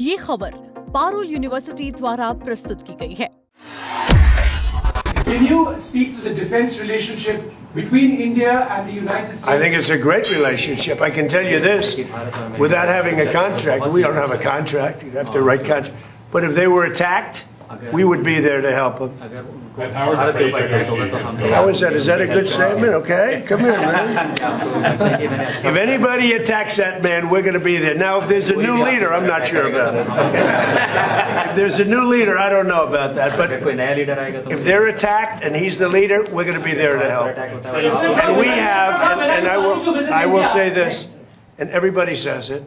ये खबर पारुल यूनिवर्सिटी द्वारा प्रस्तुत की गई है। Can you speak to the defense relationship between India and the United States? I think it's a great relationship. I can tell you this, without having a contract, we don't have a contract, you'd have to write contract. But if they were attacked, we would be there to help them. How is that? Is that a good statement? Okay, come here, man. If anybody attacks that man, we're going to be there. Now, if there's a new leader, I'm not sure about it. Okay. If there's a new leader, I don't know about that. But if they're attacked and he's the leader, we're going to be there to help. And we have, and I will say this, and everybody says it.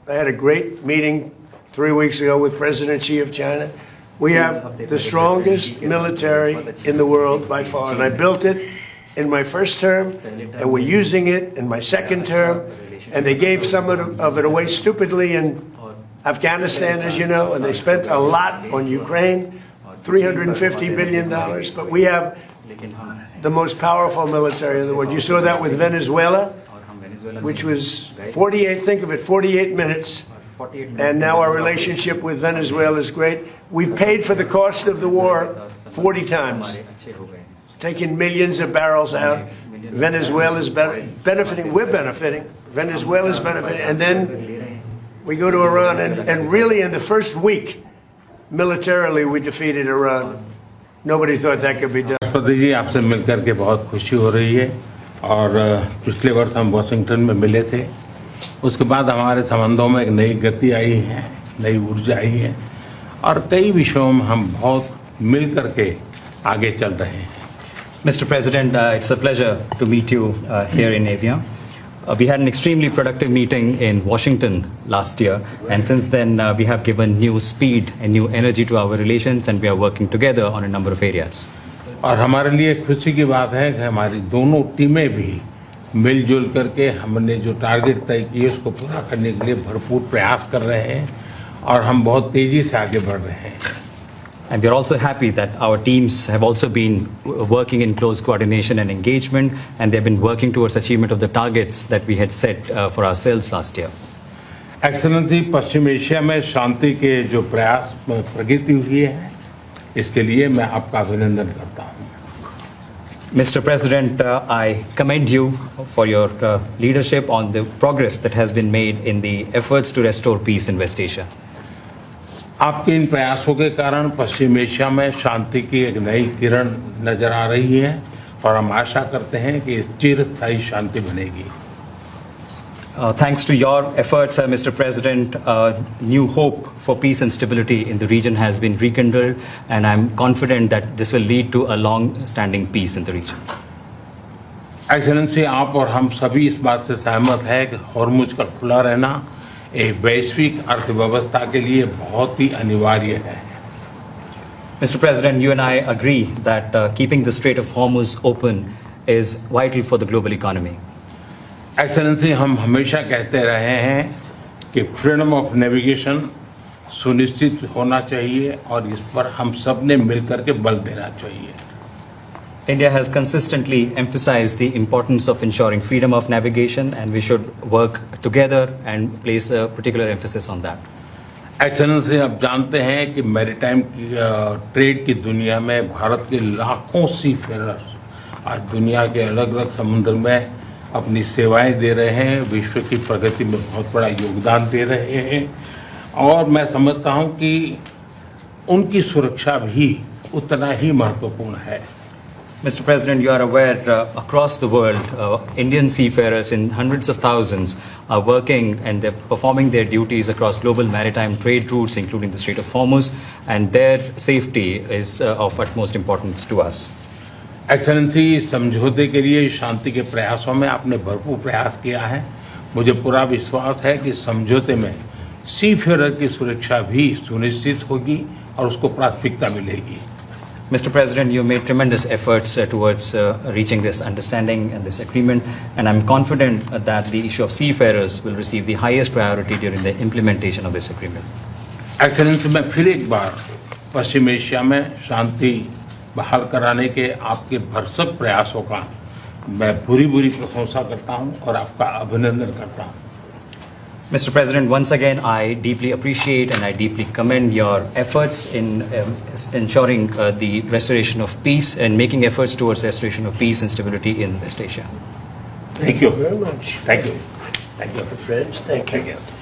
I had a great meeting 3 weeks ago with President Xi of China. We have the strongest military in the world by far, and I built it in my first term, and we're using it in my second term, and they gave some of it away stupidly in Afghanistan, as you know, and they spent a lot on Ukraine, $350 billion, but we have the most powerful military in the world. You saw that with Venezuela, which was 48 minutes. And now our relationship with Venezuela is great. We've paid for the cost of the war 40 times, taking millions of barrels out. Venezuela is benefiting. We're benefiting. Venezuela is benefiting. And then we go to Iran. And really in the first week, militarily, we defeated Iran. Nobody thought that could be done. राष्ट्रपति जी, आपसे मिलकर के बहुत खुशी हो रही है और पिछले वर्ष हम वाशिंगटन में मिले थे। उसके बाद हमारे संबंधों में एक नई गति आई है, नई ऊर्जा आई है और कई विषयों में हम बहुत मिल करके आगे चल रहे हैं। Mr. President, it's a pleasure to meet you here in Avia. We had an extremely productive meeting in Washington last year, and since then we have given new speed and new energy to our relations, and we are working together on a number of areas. और हमारे लिए खुशी की बात है कि हमारी दोनों टीमें भी मिलजुल करके हमने जो टारगेट तय किए उसको पूरा करने के लिए भरपूर प्रयास कर रहे हैं और हम बहुत तेजी से आगे बढ़ रहे हैं। And we are also happy that our teams have also been working in close coordination and engagement, and they have been working towards achievement of the targets that we had set for ourselves last year. Excellency, Paschim Asia में शांति के जो प्रयास में प्रगति हुई है, इसके लिए मैं आपका अभिनंदन करता हूँ। Mr. President, I commend you for your leadership on the progress that has been made in the efforts to restore peace in West Asia. आपके इन प्रयासों के कारण पश्चिम एशिया में शांति की एक नई किरण नजर आ रही है और हम आशा करते हैं कि चिरस्थायी शांति बनेगी। Thanks to your efforts, Mr. President, new hope for peace and stability in the region has been rekindled, and I'm confident that this will lead to a long-standing peace in the region. Excellency, आप और हम सभी इस बात से सहमत हैं कि हॉर्मुज का खुला रहना एक वैश्विक अर्थव्यवस्था के लिए बहुत ही अनिवार्य है। Mr. President, you and I agree that keeping the Strait of Hormuz open is vital for the global economy. Excellency, हम हमेशा कहते रहे हैं कि फ्रीडम ऑफ नेविगेशन सुनिश्चित होना चाहिए और इस पर हम सब ने मिलकर के बल देना चाहिए। India has consistently emphasized the importance of ensuring freedom of navigation, and we should work together and place a particular emphasis on that. Excellency, आप जानते हैं कि मैरीटाइम ट्रेड की दुनिया में भारत के लाखों सी फेरर्स आज दुनिया के अलग अलग समुद्र में अपनी सेवाएं दे रहे हैं, विश्व की प्रगति में बहुत बड़ा योगदान दे रहे हैं और मैं समझता हूं कि उनकी सुरक्षा भी उतना ही महत्वपूर्ण है। Mr. President, you are aware across the world, Indian seafarers in hundreds of thousands are working and they're performing their duties across global maritime trade routes, including the Strait of Hormuz, and their safety is of utmost importance to us. Excellency, समझौते के लिए शांति के प्रयासों में आपने भरपूर प्रयास किया है। मुझे पूरा विश्वास है कि समझौते में सीफेरर की सुरक्षा भी सुनिश्चित होगी और उसको प्राथमिकता मिलेगी। Mr. President, you made tremendous efforts towards reaching this understanding and this agreement, and I'm confident that the issue of seafarers will receive the highest priority during the implementation of this agreement. Excellency, मैं फिर एक बार पश्चिम Asia में शांति बहाल कराने के आपके भरसक प्रयासों का मैं पूरी प्रशंसा करता हूं और आपका अभिनंदन करता हूं। Mr. President, once again, I deeply appreciate and I deeply commend your efforts in ensuring the restoration of peace and making efforts towards restoration of peace and stability in West Asia. Thank you. Very much. Thank you. Thank you. Friends, thank you. Thank you.